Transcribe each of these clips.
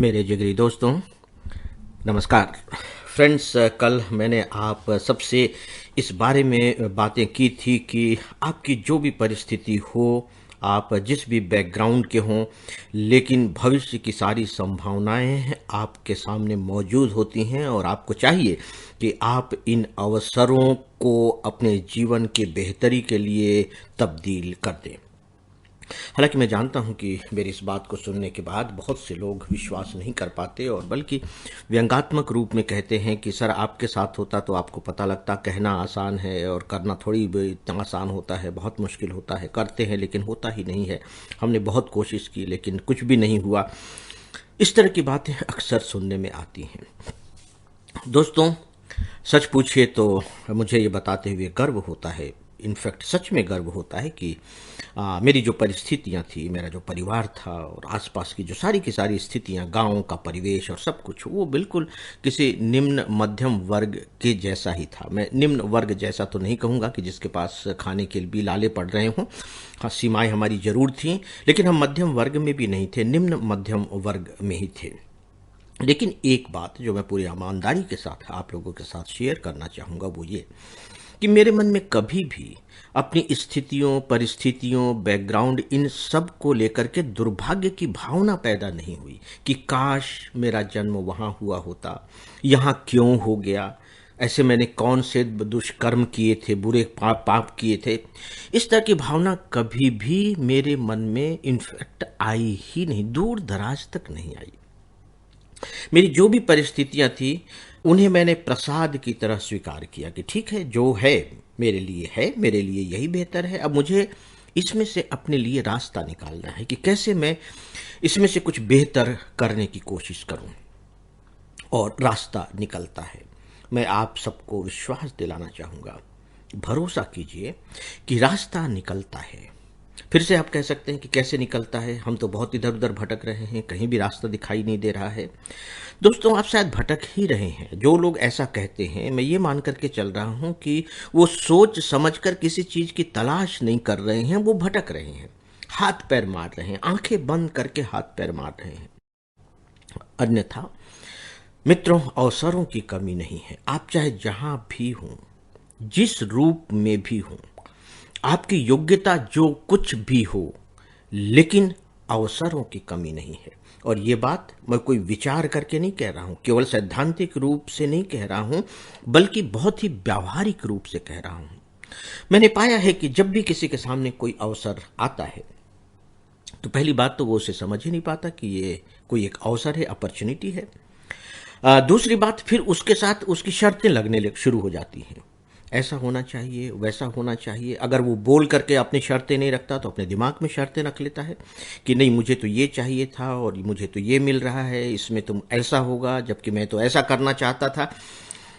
मेरे जिगरी दोस्तों, नमस्कार। फ्रेंड्स, कल मैंने आप सबसे इस बारे में बातें की थी कि आपकी जो भी परिस्थिति हो, आप जिस भी बैकग्राउंड के हों, लेकिन भविष्य की सारी संभावनाएं आपके सामने मौजूद होती हैं और आपको चाहिए कि आप इन अवसरों को अपने जीवन के बेहतरी के लिए तब्दील कर दें। हालांकि मैं जानता हूं कि मेरी इस बात को सुनने के बाद बहुत से लोग विश्वास नहीं कर पाते और बल्कि व्यंग्यात्मक रूप में कहते हैं कि सर आपके साथ होता तो आपको पता लगता। कहना आसान है और करना थोड़ी भी इतना आसान होता है, बहुत मुश्किल होता है। करते हैं लेकिन होता ही नहीं है। हमने बहुत कोशिश की लेकिन कुछ भी नहीं हुआ। इस तरह की बातें अक्सर सुनने में आती हैं। दोस्तों, सच पूछिए तो मुझे ये बताते हुए गर्व होता है, इनफैक्ट सच में गर्व होता है कि मेरी जो परिस्थितियां थी, मेरा जो परिवार था और आसपास की जो सारी की सारी स्थितियां, गांव का परिवेश और सब कुछ, वो बिल्कुल किसी निम्न मध्यम वर्ग के जैसा ही था। मैं निम्न वर्ग जैसा तो नहीं कहूँगा कि जिसके पास खाने के भी लाले पड़ रहे हों। हाँ, सीमाएं हमारी जरूर थीं, लेकिन हम मध्यम वर्ग में भी नहीं थे, निम्न मध्यम वर्ग में ही थे। लेकिन एक बात जो मैं पूरी ईमानदारी के साथ आप लोगों के साथ शेयर करना चाहूँगा वो ये कि मेरे मन में कभी भी अपनी स्थितियों, परिस्थितियों, बैकग्राउंड, इन सब को लेकर के दुर्भाग्य की भावना पैदा नहीं हुई कि काश मेरा जन्म वहाँ हुआ होता, यहाँ क्यों हो गया, ऐसे मैंने कौन से दुष्कर्म किए थे, बुरे पाप किए थे। इस तरह की भावना कभी भी मेरे मन में इनफैक्ट आई ही नहीं, दूर दराज तक नहीं आई। मेरी जो भी परिस्थितियां थी उन्हें मैंने प्रसाद की तरह स्वीकार किया कि ठीक है, जो है, मेरे लिए यही बेहतर है। अब मुझे इसमें से अपने लिए रास्ता निकालना है कि कैसे मैं इसमें से कुछ बेहतर करने की कोशिश करूं। और रास्ता निकलता है। मैं आप सबको विश्वास दिलाना चाहूँगा, भरोसा कीजिए कि रास्ता निकलता है। फिर से आप कह सकते हैं कि कैसे निकलता है, हम तो बहुत इधर उधर भटक रहे हैं, कहीं भी रास्ता दिखाई नहीं दे रहा है। दोस्तों, आप शायद भटक ही रहे हैं। जो लोग ऐसा कहते हैं, मैं ये मान करके चल रहा हूं कि वो सोच समझकर किसी चीज की तलाश नहीं कर रहे हैं, वो भटक रहे हैं, हाथ पैर मार रहे हैं, आंखें बंद करके हाथ पैर मार रहे हैं। अन्यथा मित्रों, अवसरों की कमी नहीं है। आप चाहे जहां भी हों, जिस रूप में भी हों, आपकी योग्यता जो कुछ भी हो, लेकिन अवसरों की कमी नहीं है। और ये बात मैं कोई विचार करके नहीं कह रहा हूं, केवल सैद्धांतिक रूप से नहीं कह रहा हूं, बल्कि बहुत ही व्यावहारिक रूप से कह रहा हूं। मैंने पाया है कि जब भी किसी के सामने कोई अवसर आता है तो पहली बात तो वो उसे समझ ही नहीं पाता कि ये कोई एक अवसर है, अपॉर्चुनिटी है। दूसरी बात, फिर उसके साथ उसकी शर्तें लगने शुरू हो जाती हैं। ऐसा होना चाहिए, वैसा होना चाहिए। अगर वो बोल करके अपनी शर्तें नहीं रखता तो अपने दिमाग में शर्तें रख लेता है कि नहीं, मुझे तो ये चाहिए था और मुझे तो ये मिल रहा है, इसमें तुम ऐसा होगा जबकि मैं तो ऐसा करना चाहता था।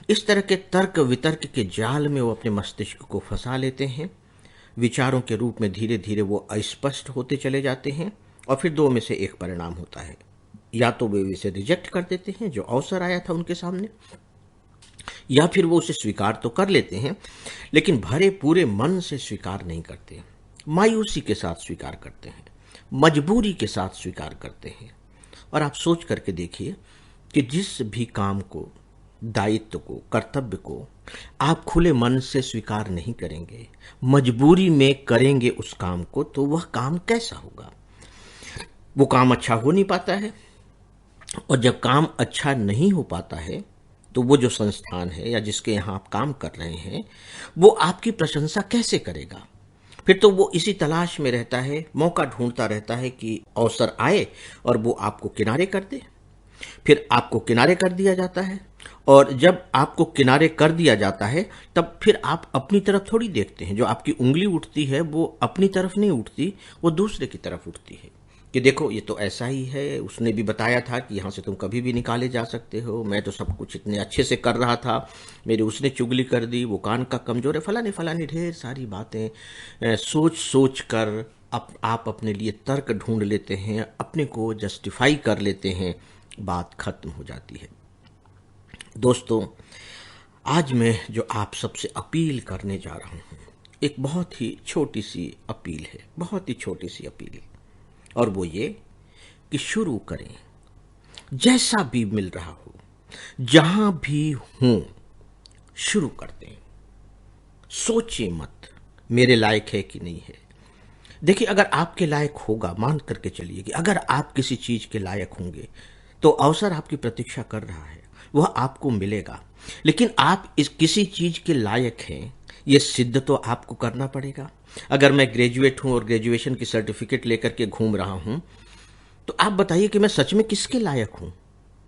इस तरह के तर्क वितर्क के जाल में वो अपने मस्तिष्क को फंसा लेते हैं। विचारों के रूप में धीरे धीरे वो अस्पष्ट होते चले जाते हैं और फिर दो में से एक परिणाम होता है। या तो वे इसे रिजेक्ट कर देते हैं जो अवसर आया था उनके सामने, या फिर वो उसे स्वीकार तो कर लेते हैं लेकिन भरे पूरे मन से स्वीकार नहीं करते, मायूसी के साथ स्वीकार करते हैं, मजबूरी के साथ स्वीकार करते हैं। और आप सोच करके देखिए कि जिस भी काम को, दायित्व को, कर्तव्य को आप खुले मन से स्वीकार नहीं करेंगे, मजबूरी में करेंगे उस काम को, तो वह काम कैसा होगा? वो काम अच्छा हो नहीं पाता है। और जब काम अच्छा नहीं हो पाता है तो वो जो संस्थान है या जिसके यहाँ आप काम कर रहे हैं, वो आपकी प्रशंसा कैसे करेगा? फिर तो वो इसी तलाश में रहता है, मौका ढूंढता रहता है कि अवसर आए और वो आपको किनारे कर दे। फिर आपको किनारे कर दिया जाता है और जब आपको किनारे कर दिया जाता है तब फिर आप अपनी तरफ थोड़ी देखते हैं। जो आपकी उंगली उठती है वो अपनी तरफ नहीं उठती, वो दूसरे की तरफ उठती है कि देखो ये तो ऐसा ही है, उसने भी बताया था कि यहाँ से तुम कभी भी निकाले जा सकते हो, मैं तो सब कुछ इतने अच्छे से कर रहा था, मेरी उसने चुगली कर दी, वो कान का कमजोर है, फलाने फलाने ढेर सारी बातें सोच सोच कर आप अपने लिए तर्क ढूंढ लेते हैं, अपने को जस्टिफाई कर लेते हैं, बात खत्म हो जाती है। दोस्तों, आज मैं जो आप सबसे अपील करने जा रहा हूँ, एक बहुत ही छोटी सी अपील है, बहुत ही छोटी सी अपील। और वो ये कि शुरू करें, जैसा भी मिल रहा हो, जहां भी हूं, शुरू करते हैं। सोचिए मत मेरे लायक है कि नहीं है। देखिए, अगर आपके लायक होगा, मान करके चलिए कि अगर आप किसी चीज के लायक होंगे तो अवसर आपकी प्रतीक्षा कर रहा है, वह आपको मिलेगा। लेकिन आप इस किसी चीज के लायक हैं, यह सिद्ध तो आपको करना पड़ेगा। अगर मैं ग्रेजुएट हूं और ग्रेजुएशन की सर्टिफिकेट लेकर के घूम रहा हूं, तो आप बताइए कि मैं सच में किसके लायक हूं।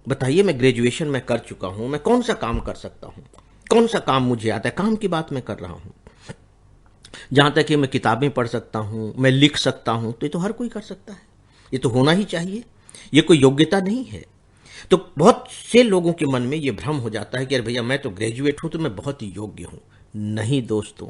बताइए, मैं ग्रेजुएशन में कर चुका हूं, मैं कौन सा काम कर सकता हूं, कौन सा काम मुझे आता है, काम की बात मैं कर रहा हूं। जहां तक कि मैं किताबें पढ़ सकता हूं, मैं लिख सकता हूं, तो ये तो हर कोई कर सकता है, ये तो होना ही चाहिए, ये कोई योग्यता नहीं है। तो बहुत से लोगों के मन में ये भ्रम हो जाता है कि अरे भैया मैं तो ग्रेजुएट हूं तो मैं बहुत ही योग्य हूं। नहीं दोस्तों,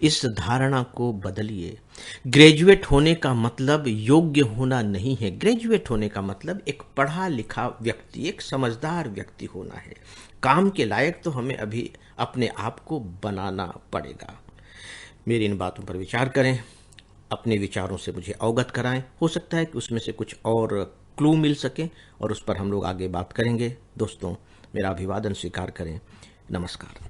इस धारणा को बदलिए। ग्रेजुएट होने का मतलब योग्य होना नहीं है। ग्रेजुएट होने का मतलब एक पढ़ा लिखा व्यक्ति, एक समझदार व्यक्ति होना है। काम के लायक तो हमें अभी अपने आप को बनाना पड़ेगा। मेरी इन बातों पर विचार करें, अपने विचारों से मुझे अवगत कराएं। हो सकता है कि उसमें से कुछ और क्लू मिल सके और उस पर हम लोग आगे बात करेंगे। दोस्तों, मेरा अभिवादन स्वीकार करें। नमस्कार।